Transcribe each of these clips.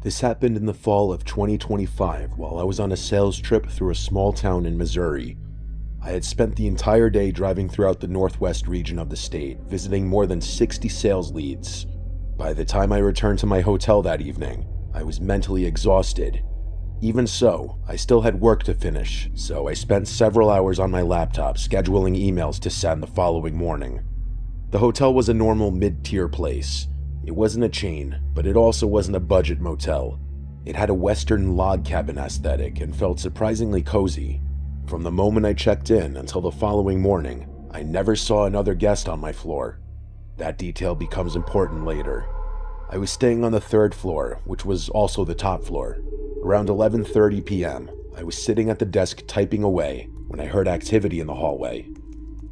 This happened in the fall of 2025 while I was on a sales trip through a small town in Missouri. I had spent the entire day driving throughout the northwest region of the state, visiting more than 60 sales leads. By the time I returned to my hotel that evening, I was mentally exhausted. Even so, I still had work to finish, so I spent several hours on my laptop scheduling emails to send the following morning. The hotel was a normal mid-tier place. It wasn't a chain, but it also wasn't a budget motel. It had a western log cabin aesthetic and felt surprisingly cozy. From the moment I checked in until the following morning, I never saw another guest on my floor. That detail becomes important later. I was staying on the third floor, which was also the top floor. Around 11:30 p.m., I was sitting at the desk typing away when I heard activity in the hallway.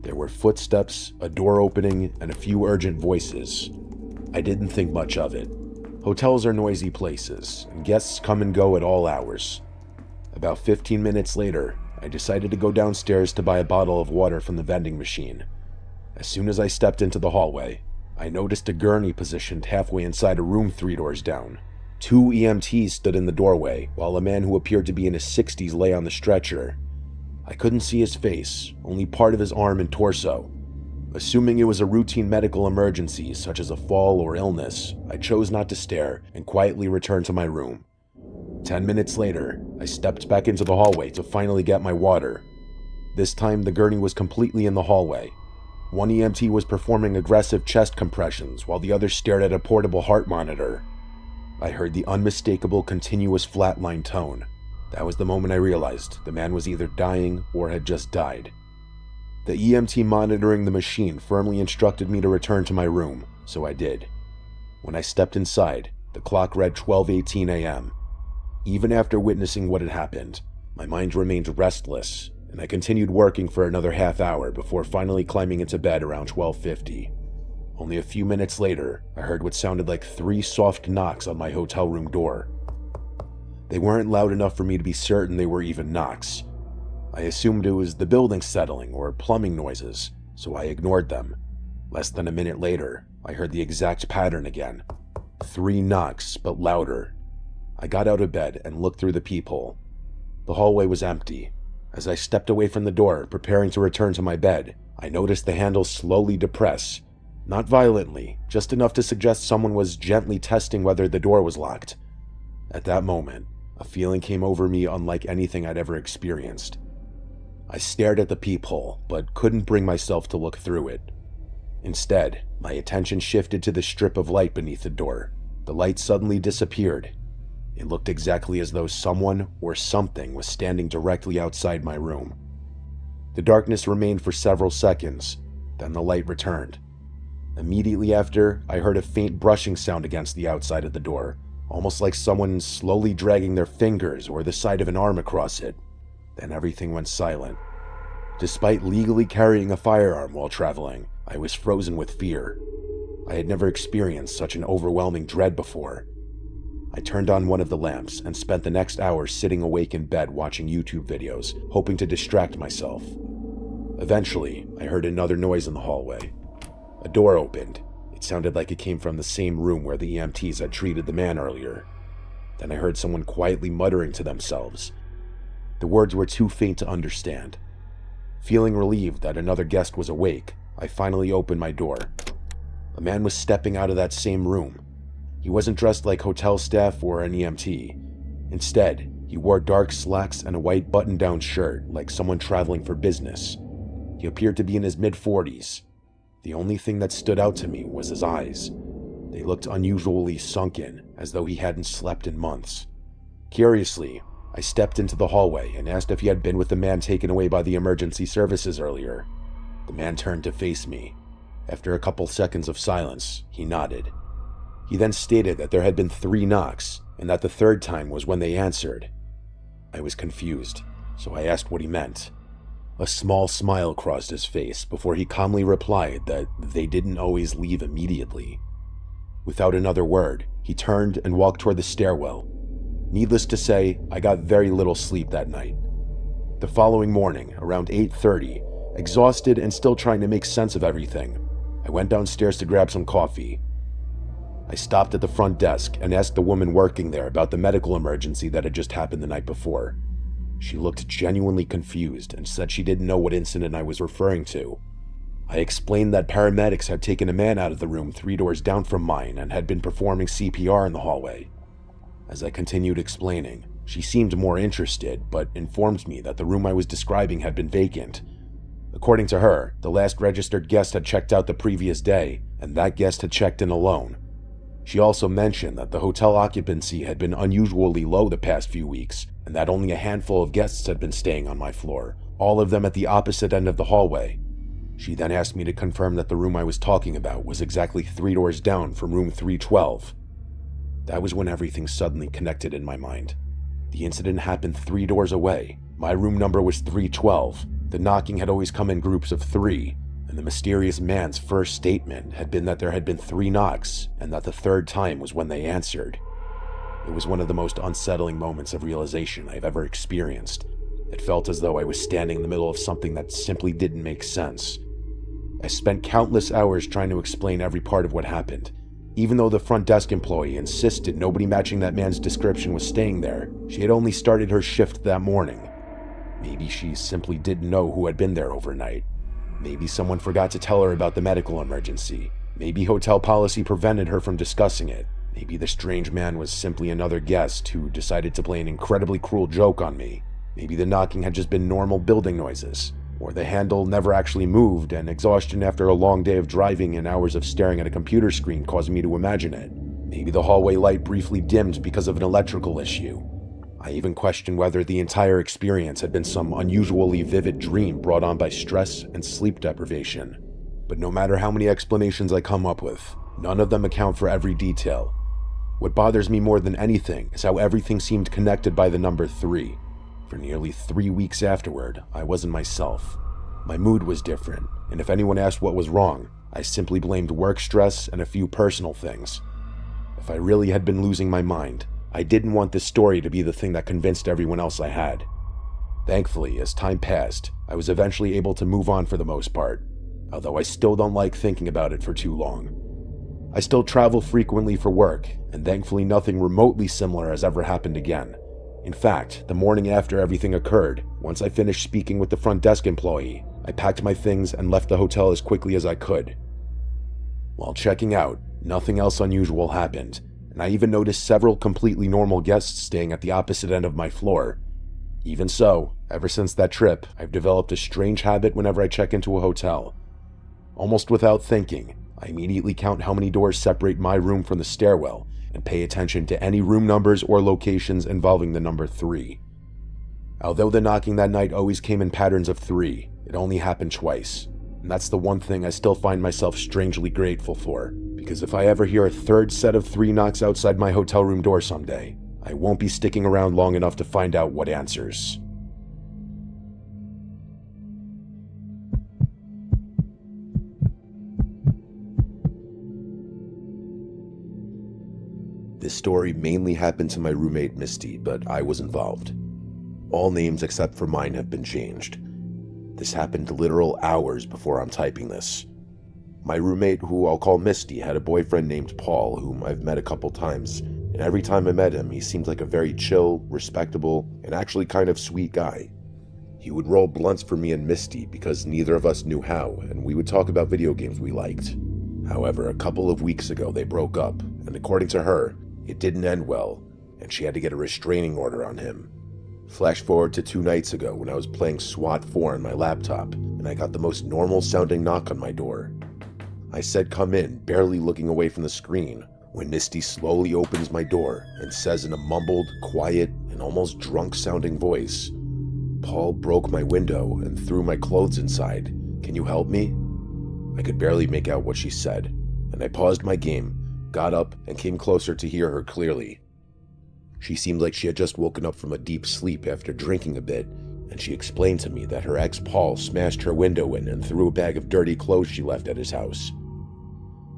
There were footsteps, a door opening, and a few urgent voices. I didn't think much of it. Hotels are noisy places, and guests come and go at all hours. About 15 minutes later, I decided to go downstairs to buy a bottle of water from the vending machine. As soon as I stepped into the hallway, I noticed a gurney positioned halfway inside a room 3 doors down. 2 EMTs stood in the doorway, while a man who appeared to be in his 60s lay on the stretcher. I couldn't see his face, only part of his arm and torso. Assuming it was a routine medical emergency, such as a fall or illness, I chose not to stare and quietly returned to my room. 10 minutes later, I stepped back into the hallway to finally get my water. This time, the gurney was completely in the hallway. One EMT was performing aggressive chest compressions, while the other stared at a portable heart monitor. I heard the unmistakable continuous flatline tone. That was the moment I realized the man was either dying or had just died. The EMT monitoring the machine firmly instructed me to return to my room, so I did. When I stepped inside, the clock read 12:18 a.m. Even after witnessing what had happened, my mind remained restless, and I continued working for another half hour before finally climbing into bed around 12:50. Only a few minutes later, I heard what sounded like 3 soft knocks on my hotel room door. They weren't loud enough for me to be certain they were even knocks. I assumed it was the building settling or plumbing noises, so I ignored them. Less than a minute later, I heard the exact pattern again. 3 knocks, but louder. I got out of bed and looked through the peephole. The hallway was empty. As I stepped away from the door, preparing to return to my bed, I noticed the handle slowly depress. Not violently, just enough to suggest someone was gently testing whether the door was locked. At that moment, a feeling came over me unlike anything I'd ever experienced. I stared at the peephole, but couldn't bring myself to look through it. Instead, my attention shifted to the strip of light beneath the door. The light suddenly disappeared. It looked exactly as though someone or something was standing directly outside my room. The darkness remained for several seconds, then the light returned. Immediately after, I heard a faint brushing sound against the outside of the door, almost like someone slowly dragging their fingers or the side of an arm across it. Then everything went silent. Despite legally carrying a firearm while traveling, I was frozen with fear. I had never experienced such an overwhelming dread before. I turned on one of the lamps and spent the next hour sitting awake in bed watching YouTube videos, hoping to distract myself. Eventually, I heard another noise in the hallway. A door opened. It sounded like it came from the same room where the EMTs had treated the man earlier. Then I heard someone quietly muttering to themselves. The words were too faint to understand. Feeling relieved that another guest was awake, I finally opened my door. A man was stepping out of that same room. He wasn't dressed like hotel staff or an EMT. Instead, he wore dark slacks and a white button-down shirt, like someone traveling for business. He appeared to be in his mid-40s. The only thing that stood out to me was his eyes. They looked unusually sunken, as though he hadn't slept in months. Curiously, I stepped into the hallway and asked if he had been with the man taken away by the emergency services earlier. The man turned to face me. After a couple seconds of silence, he nodded. He then stated that there had been 3 knocks, and that the third time was when they answered. I was confused, so I asked what he meant. A small smile crossed his face before he calmly replied that they didn't always leave immediately. Without another word, he turned and walked toward the stairwell. Needless to say, I got very little sleep that night. The following morning, around 8:30, exhausted and still trying to make sense of everything, I went downstairs to grab some coffee. I stopped at the front desk and asked the woman working there about the medical emergency that had just happened the night before. She looked genuinely confused and said she didn't know what incident I was referring to. I explained that paramedics had taken a man out of the room 3 doors down from mine and had been performing CPR in the hallway. As I continued explaining, she seemed more interested, but informed me that the room I was describing had been vacant. According to her, the last registered guest had checked out the previous day, and that guest had checked in alone. She also mentioned that the hotel occupancy had been unusually low the past few weeks, and that only a handful of guests had been staying on my floor, all of them at the opposite end of the hallway. She then asked me to confirm that the room I was talking about was exactly 3 doors down from room 312. That was when everything suddenly connected in my mind. The incident happened 3 doors away. My room number was 312. The knocking had always come in groups of 3, and the mysterious man's first statement had been that there had been 3 knocks, and that the 3rd time was when they answered. It was one of the most unsettling moments of realization I've ever experienced. It felt as though I was standing in the middle of something that simply didn't make sense. I spent countless hours trying to explain every part of what happened. Even though the front desk employee insisted nobody matching that man's description was staying there, she had only started her shift that morning. Maybe she simply didn't know who had been there overnight. Maybe someone forgot to tell her about the medical emergency. Maybe hotel policy prevented her from discussing it. Maybe the strange man was simply another guest who decided to play an incredibly cruel joke on me. Maybe the knocking had just been normal building noises. Or the handle never actually moved, and exhaustion after a long day of driving and hours of staring at a computer screen caused me to imagine it. Maybe the hallway light briefly dimmed because of an electrical issue. I even questioned whether the entire experience had been some unusually vivid dream brought on by stress and sleep deprivation. But no matter how many explanations I come up with, none of them account for every detail. What bothers me more than anything is how everything seemed connected by the number 3. For nearly 3 weeks afterward, I wasn't myself. My mood was different, and if anyone asked what was wrong, I simply blamed work stress and a few personal things. If I really had been losing my mind, I didn't want this story to be the thing that convinced everyone else I had. Thankfully, as time passed, I was eventually able to move on for the most part, although I still don't like thinking about it for too long. I still travel frequently for work, and thankfully nothing remotely similar has ever happened again. In fact, the morning after everything occurred, once I finished speaking with the front desk employee, I packed my things and left the hotel as quickly as I could. While checking out, nothing else unusual happened, and I even noticed several completely normal guests staying at the opposite end of my floor. Even so, ever since that trip, I've developed a strange habit whenever I check into a hotel. Almost without thinking, I immediately count how many doors separate my room from the stairwell, and pay attention to any room numbers or locations involving the number 3. Although the knocking that night always came in patterns of 3, it only happened twice, and that's the one thing I still find myself strangely grateful for, because if I ever hear a 3rd set of 3 knocks outside my hotel room door someday, I won't be sticking around long enough to find out what answers. This story mainly happened to my roommate Misty, but I was involved. All names except for mine have been changed. This happened literal hours before I'm typing this. My roommate, who I'll call Misty, had a boyfriend named Paul, whom I've met a couple times, and every time I met him, he seemed like a very chill, respectable, and actually kind of sweet guy. He would roll blunts for me and Misty because neither of us knew how, and we would talk about video games we liked. However, a couple of weeks ago they broke up, and according to her, it didn't end well, and she had to get a restraining order on him. Flash forward to 2 nights ago when I was playing SWAT 4 on my laptop, and I got the most normal sounding knock on my door. I said come in, barely looking away from the screen, when Misty slowly opens my door and says in a mumbled, quiet, and almost drunk sounding voice, "Paul broke my window and threw my clothes inside. Can you help me?" I could barely make out what she said, and I paused my game, got up, and came closer to hear her clearly. She seemed like she had just woken up from a deep sleep after drinking a bit, and she explained to me that her ex Paul smashed her window in and threw a bag of dirty clothes she left at his house.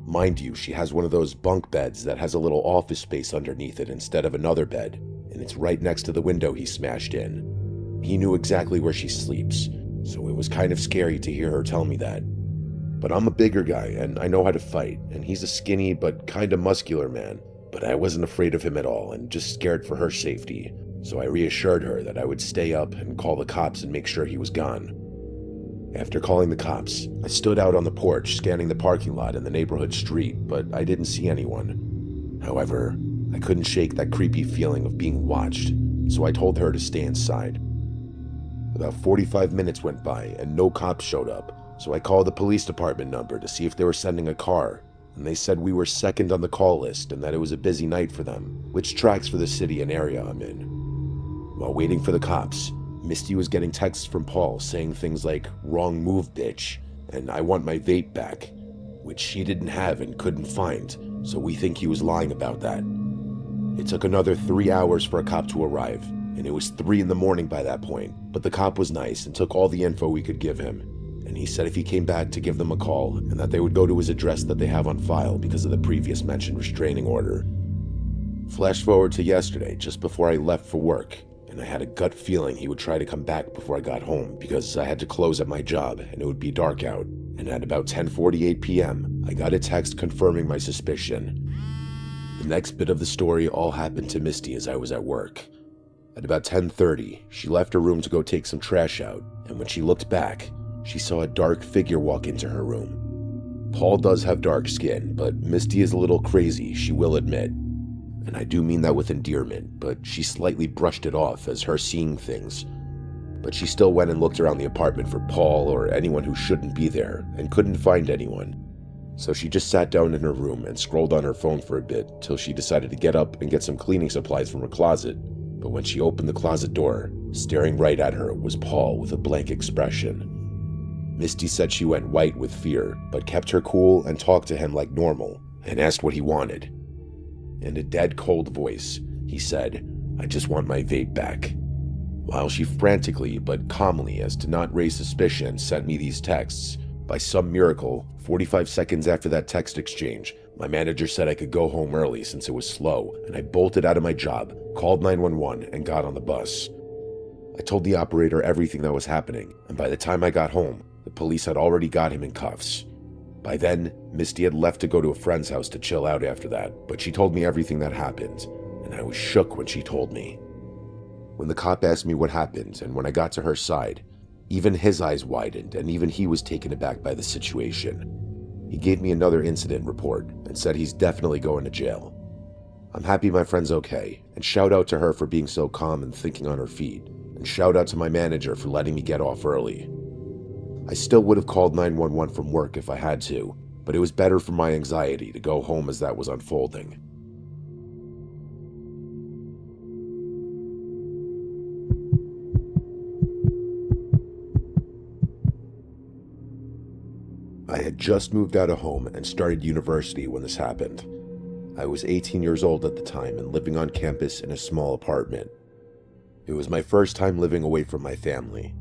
Mind you, she has one of those bunk beds that has a little office space underneath it instead of another bed, and it's right next to the window he smashed in. He knew exactly where she sleeps, so it was kind of scary to hear her tell me that. But I'm a bigger guy, and I know how to fight, and he's a skinny but kinda muscular man. But I wasn't afraid of him at all, and just scared for her safety. So I reassured her that I would stay up and call the cops and make sure he was gone. After calling the cops, I stood out on the porch scanning the parking lot and the neighborhood street, but I didn't see anyone. However, I couldn't shake that creepy feeling of being watched, so I told her to stay inside. About 45 minutes went by and no cops showed up, so I called the police department number to see if they were sending a car, and they said we were second on the call list and that it was a busy night for them, which tracks for the city and area I'm in. While waiting for the cops, Misty was getting texts from Paul saying things like, "Wrong move, bitch," and "I want my vape back," which she didn't have and couldn't find, so we think he was lying about that. It took another 3 hours for a cop to arrive, and it was 3 in the morning by that point, but the cop was nice and took all the info we could give him, and he said if he came back to give them a call, and that they would go to his address that they have on file because of the previous mentioned restraining order. Flash forward to yesterday, just before I left for work, and I had a gut feeling he would try to come back before I got home because I had to close at my job and it would be dark out, and at about 10:48 p.m., I got a text confirming my suspicion. The next bit of the story all happened to Misty as I was at work. At about 10:30, she left her room to go take some trash out, and when she looked back, she saw a dark figure walk into her room. Paul does have dark skin, but Misty is a little crazy, she will admit. And I do mean that with endearment, but she slightly brushed it off as her seeing things. But she still went and looked around the apartment for Paul or anyone who shouldn't be there, and couldn't find anyone. So she just sat down in her room and scrolled on her phone for a bit till she decided to get up and get some cleaning supplies from her closet. But when she opened the closet door, staring right at her was Paul with a blank expression. Misty said she went white with fear, but kept her cool and talked to him like normal, and asked what he wanted. In a dead cold voice, he said, "I just want my vape back." While she frantically but calmly, as to not raise suspicion, sent me these texts, by some miracle, 45 seconds after that text exchange, my manager said I could go home early since it was slow, and I bolted out of my job, called 911, and got on the bus. I told the operator everything that was happening, and by the time I got home, the police had already got him in cuffs. By then, Misty had left to go to a friend's house to chill out after that, but she told me everything that happened, and I was shook when she told me. When the cop asked me what happened, and when I got to her side, even his eyes widened, and even he was taken aback by the situation. He gave me another incident report, and said he's definitely going to jail. I'm happy my friend's okay, and shout out to her for being so calm and thinking on her feet, and shout out to my manager for letting me get off early. I still would have called 911 from work if I had to, but it was better for my anxiety to go home as that was unfolding. I had just moved out of home and started university when this happened. I was 18 years old at the time and living on campus in a small apartment. It was my first time living away from my family.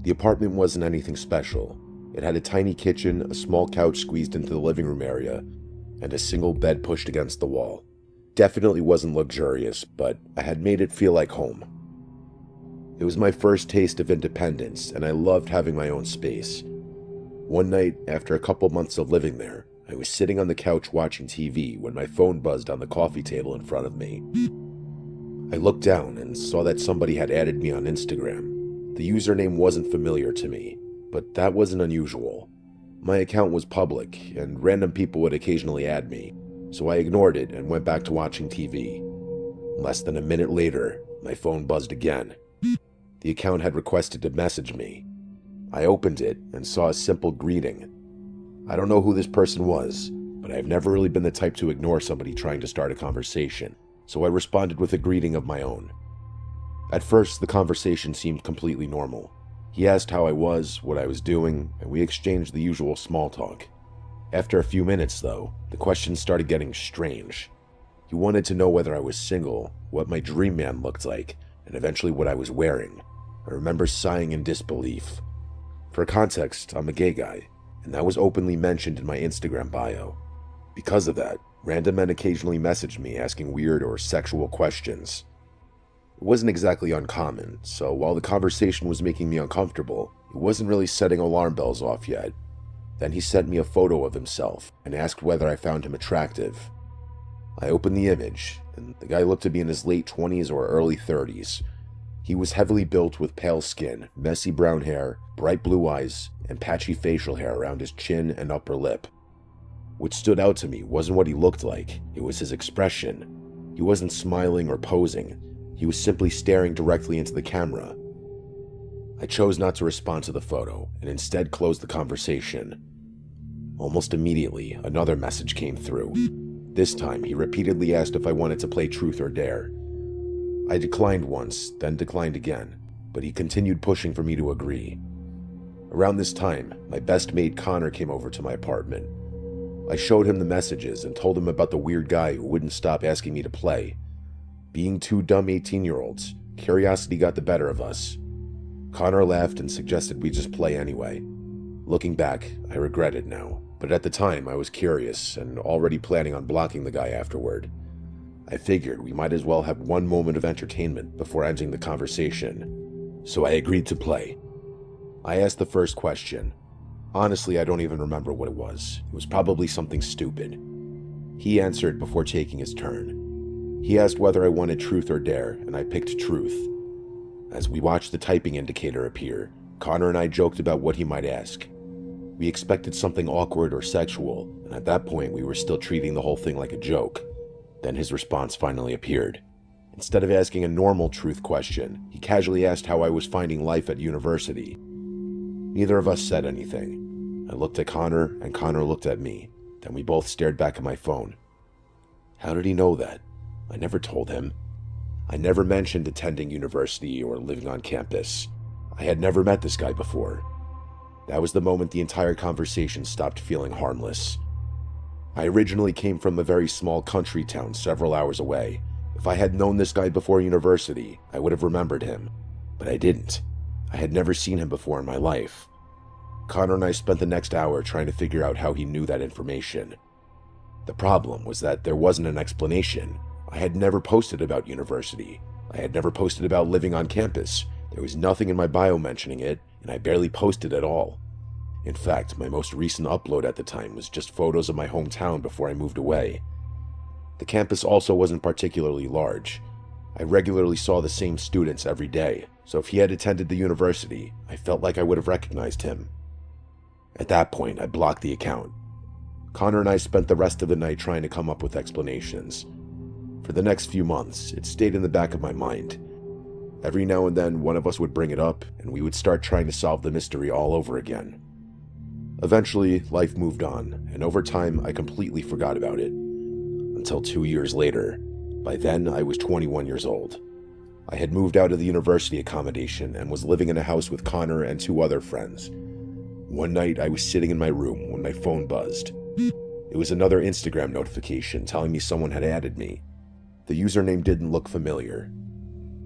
The apartment wasn't anything special. It had a tiny kitchen, a small couch squeezed into the living room area, and a single bed pushed against the wall. Definitely wasn't luxurious, but I had made it feel like home. It was my first taste of independence, and I loved having my own space. One night, after a couple months of living there, I was sitting on the couch watching TV when my phone buzzed on the coffee table in front of me. I looked down and saw that somebody had added me on Instagram. The username wasn't familiar to me, but that wasn't unusual. My account was public, and random people would occasionally add me, so I ignored it and went back to watching TV. Less than a minute later, my phone buzzed again. The account had requested to message me. I opened it and saw a simple greeting. I don't know who this person was, but I've never really been the type to ignore somebody trying to start a conversation, so I responded with a greeting of my own. At first, the conversation seemed completely normal. He asked how I was, what I was doing, and we exchanged the usual small talk. After a few minutes, though, the questions started getting strange. He wanted to know whether I was single, what my dream man looked like, and eventually what I was wearing. I remember sighing in disbelief. For context, I'm a gay guy, and that was openly mentioned in my Instagram bio. Because of that, random men occasionally messaged me asking weird or sexual questions. It wasn't exactly uncommon, so while the conversation was making me uncomfortable, it wasn't really setting alarm bells off yet. Then he sent me a photo of himself and asked whether I found him attractive. I opened the image, and the guy looked to be in his late 20s or early 30s. He was heavily built with pale skin, messy brown hair, bright blue eyes, and patchy facial hair around his chin and upper lip. What stood out to me wasn't what he looked like, it was his expression. He wasn't smiling or posing, he was simply staring directly into the camera. I chose not to respond to the photo, and instead closed the conversation. Almost immediately, another message came through. This time, he repeatedly asked if I wanted to play Truth or Dare. I declined once, then declined again, but he continued pushing for me to agree. Around this time, my best mate Connor came over to my apartment. I showed him the messages and told him about the weird guy who wouldn't stop asking me to play. Being two dumb 18-year-olds, curiosity got the better of us. Connor laughed and suggested we just play anyway. Looking back, I regret it now, but at the time I was curious and already planning on blocking the guy afterward. I figured we might as well have one moment of entertainment before ending the conversation, so I agreed to play. I asked the first question. Honestly, I don't even remember what it was. It was probably something stupid. He answered before taking his turn. He asked whether I wanted Truth or Dare, and I picked Truth. As we watched the typing indicator appear, Connor and I joked about what he might ask. We expected something awkward or sexual, and at that point we were still treating the whole thing like a joke. Then his response finally appeared. Instead of asking a normal truth question, he casually asked how I was finding life at university. Neither of us said anything. I looked at Connor, and Connor looked at me. Then we both stared back at my phone. How did he know that? I never told him. I never mentioned attending university or living on campus. I had never met this guy before. That was the moment the entire conversation stopped feeling harmless. I originally came from a very small country town several hours away. If I had known this guy before university, I would have remembered him. But I didn't. I had never seen him before in my life. Connor and I spent the next hour trying to figure out how he knew that information. The problem was that there wasn't an explanation. I had never posted about university. I had never posted about living on campus. There was nothing in my bio mentioning it, and I barely posted at all. In fact, my most recent upload at the time was just photos of my hometown before I moved away. The campus also wasn't particularly large. I regularly saw the same students every day, so if he had attended the university, I felt like I would have recognized him. At that point, I blocked the account. Connor and I spent the rest of the night trying to come up with explanations. For the next few months, it stayed in the back of my mind. Every now and then, one of us would bring it up, and we would start trying to solve the mystery all over again. Eventually, life moved on, and over time, I completely forgot about it. Until 2 years later. By then, I was 21 years old. I had moved out of the university accommodation and was living in a house with Connor and 2 other friends. One night, I was sitting in my room when my phone buzzed. It was another Instagram notification telling me someone had added me. The username didn't look familiar.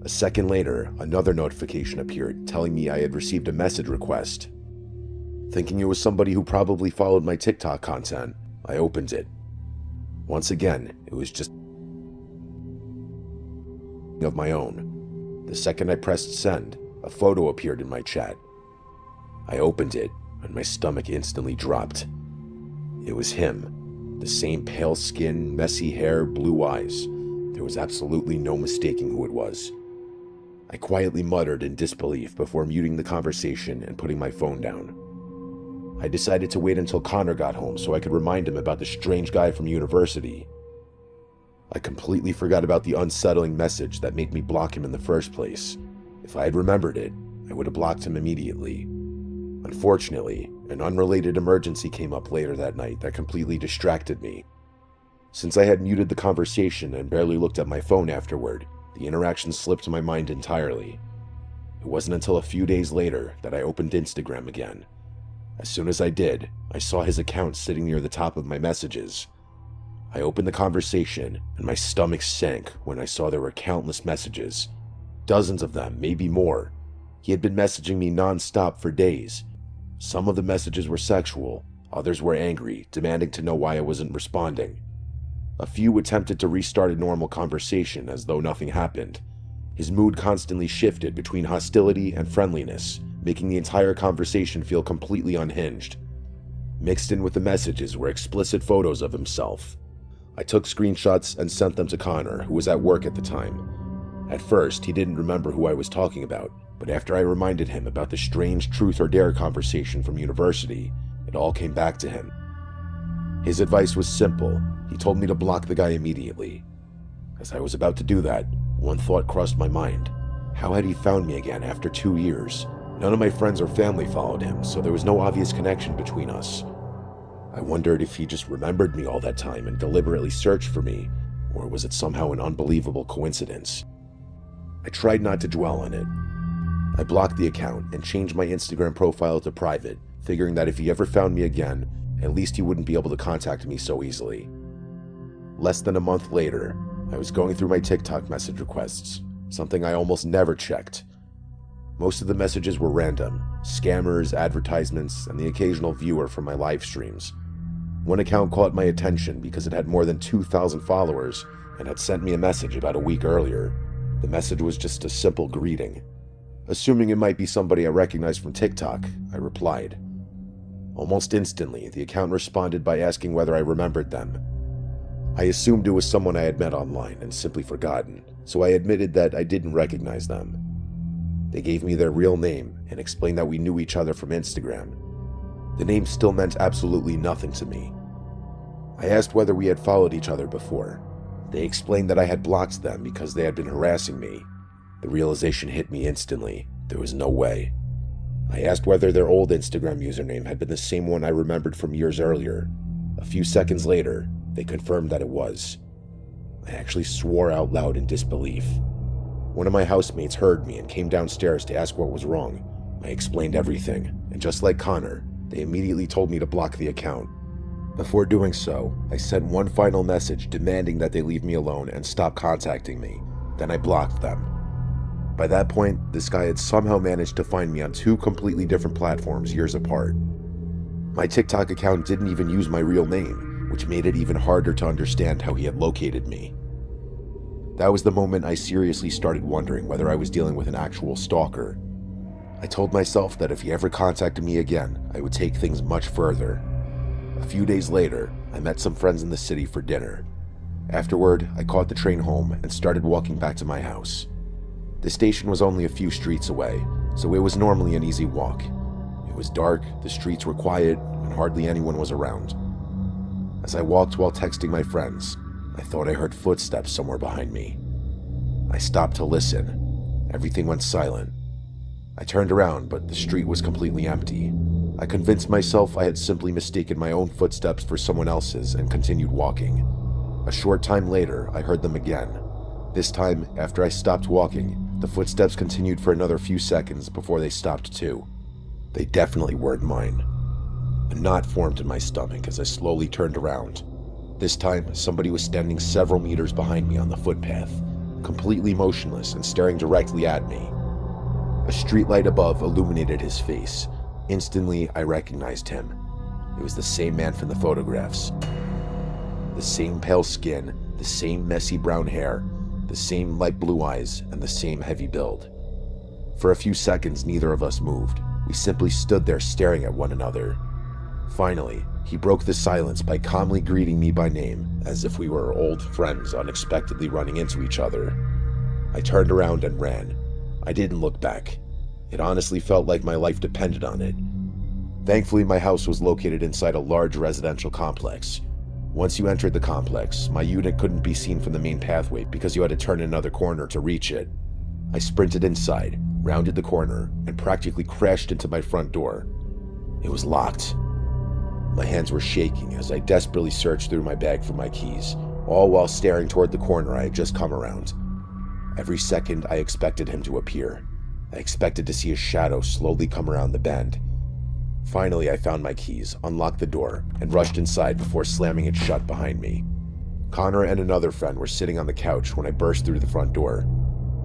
A second later, another notification appeared telling me I had received a message request. Thinking it was somebody who probably followed my TikTok content, I opened it. Once again, it was just of my own. The second I pressed send, a photo appeared in my chat. I opened it, and my stomach instantly dropped. It was him. The same pale skin, messy hair, blue eyes. There was absolutely no mistaking who it was. I quietly muttered in disbelief before muting the conversation and putting my phone down. I decided to wait until Connor got home so I could remind him about the strange guy from university. I completely forgot about the unsettling message that made me block him in the first place. If I had remembered it, I would have blocked him immediately. Unfortunately, an unrelated emergency came up later that night that completely distracted me. Since I had muted the conversation and barely looked at my phone afterward, the interaction slipped my mind entirely. It wasn't until a few days later that I opened Instagram again. As soon as I did, I saw his account sitting near the top of my messages. I opened the conversation, and my stomach sank when I saw there were countless messages. Dozens of them, maybe more. He had been messaging me non-stop for days. Some of the messages were sexual, others were angry, demanding to know why I wasn't responding. A few attempted to restart a normal conversation as though nothing happened. His mood constantly shifted between hostility and friendliness, making the entire conversation feel completely unhinged. Mixed in with the messages were explicit photos of himself. I took screenshots and sent them to Connor, who was at work at the time. At first, he didn't remember who I was talking about, but after I reminded him about the strange truth or dare conversation from university, it all came back to him. His advice was simple. He told me to block the guy immediately. As I was about to do that, one thought crossed my mind. How had he found me again after 2 years? None of my friends or family followed him, so there was no obvious connection between us. I wondered if he just remembered me all that time and deliberately searched for me, or was it somehow an unbelievable coincidence? I tried not to dwell on it. I blocked the account and changed my Instagram profile to private, figuring that if he ever found me again, at least he wouldn't be able to contact me so easily. Less than a month later, I was going through my TikTok message requests, something I almost never checked. Most of the messages were random, scammers, advertisements, and the occasional viewer from my live streams. One account caught my attention because it had more than 2,000 followers and had sent me a message about a week earlier. The message was just a simple greeting. Assuming it might be somebody I recognized from TikTok, I replied. Almost instantly, the account responded by asking whether I remembered them. I assumed it was someone I had met online and simply forgotten, so I admitted that I didn't recognize them. They gave me their real name and explained that we knew each other from Instagram. The name still meant absolutely nothing to me. I asked whether we had followed each other before. They explained that I had blocked them because they had been harassing me. The realization hit me instantly. There was no way. I asked whether their old Instagram username had been the same one I remembered from years earlier. A few seconds later, they confirmed that it was. I actually swore out loud in disbelief. One of my housemates heard me and came downstairs to ask what was wrong. I explained everything, and just like Connor, they immediately told me to block the account. Before doing so, I sent one final message demanding that they leave me alone and stop contacting me. Then I blocked them. By that point, this guy had somehow managed to find me on 2 completely different platforms years apart. My TikTok account didn't even use my real name, which made it even harder to understand how he had located me. That was the moment I seriously started wondering whether I was dealing with an actual stalker. I told myself that if he ever contacted me again, I would take things much further. A few days later, I met some friends in the city for dinner. Afterward, I caught the train home and started walking back to my house. The station was only a few streets away, so it was normally an easy walk. It was dark, the streets were quiet, and hardly anyone was around. As I walked while texting my friends, I thought I heard footsteps somewhere behind me. I stopped to listen. Everything went silent. I turned around, but the street was completely empty. I convinced myself I had simply mistaken my own footsteps for someone else's and continued walking. A short time later, I heard them again. This time, after I stopped walking, the footsteps continued for another few seconds before they stopped too. They definitely weren't mine. A knot formed in my stomach as I slowly turned around. This time, somebody was standing several meters behind me on the footpath, completely motionless and staring directly at me. A streetlight above illuminated his face. Instantly, I recognized him. It was the same man from the photographs. The same pale skin, the same messy brown hair, the same light blue eyes, and the same heavy build. For a few seconds, neither of us moved. We simply stood there staring at one another. Finally, he broke the silence by calmly greeting me by name, as if we were old friends unexpectedly running into each other. I turned around and ran. I didn't look back. It honestly felt like my life depended on it. Thankfully, my house was located inside a large residential complex. Once you entered the complex, my unit couldn't be seen from the main pathway because you had to turn another corner to reach it. I sprinted inside, rounded the corner, and practically crashed into my front door. It was locked. My hands were shaking as I desperately searched through my bag for my keys, all while staring toward the corner I had just come around. Every second, I expected him to appear. I expected to see a shadow slowly come around the bend. Finally, I found my keys, unlocked the door, and rushed inside before slamming it shut behind me. Connor and another friend were sitting on the couch when I burst through the front door.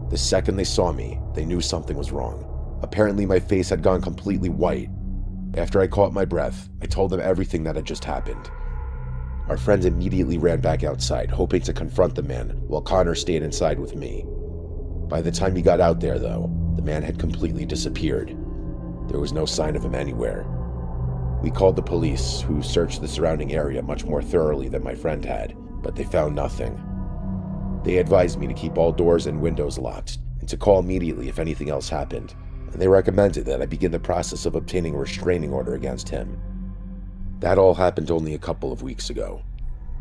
The second they saw me, they knew something was wrong. Apparently, my face had gone completely white. After I caught my breath, I told them everything that had just happened. Our friends immediately ran back outside, hoping to confront the man, while Connor stayed inside with me. By the time he got out there, though, the man had completely disappeared. There was no sign of him anywhere. We called the police, who searched the surrounding area much more thoroughly than my friend had, but they found nothing. They advised me to keep all doors and windows locked, and to call immediately if anything else happened, and they recommended that I begin the process of obtaining a restraining order against him. That all happened only a couple of weeks ago.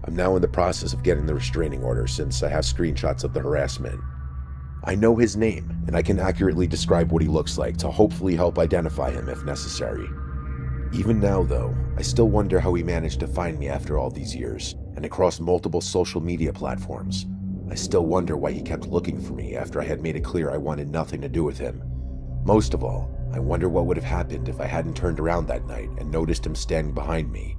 I'm now in the process of getting the restraining order since I have screenshots of the harassment. I know his name, and I can accurately describe what he looks like to hopefully help identify him if necessary. Even now, though, I still wonder how he managed to find me after all these years, and across multiple social media platforms. I still wonder why he kept looking for me after I had made it clear I wanted nothing to do with him. Most of all, I wonder what would have happened if I hadn't turned around that night and noticed him standing behind me.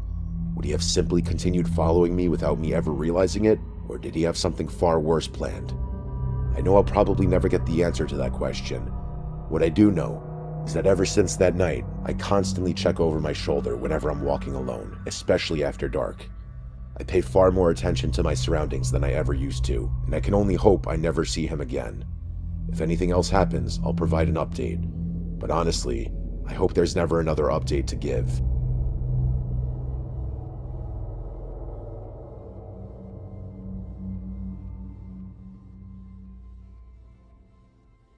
Would he have simply continued following me without me ever realizing it, or did he have something far worse planned? I know I'll probably never get the answer to that question. What I do know is that ever since that night, I constantly check over my shoulder whenever I'm walking alone, especially after dark. I pay far more attention to my surroundings than I ever used to, and I can only hope I never see him again. If anything else happens, I'll provide an update. But honestly, I hope there's never another update to give.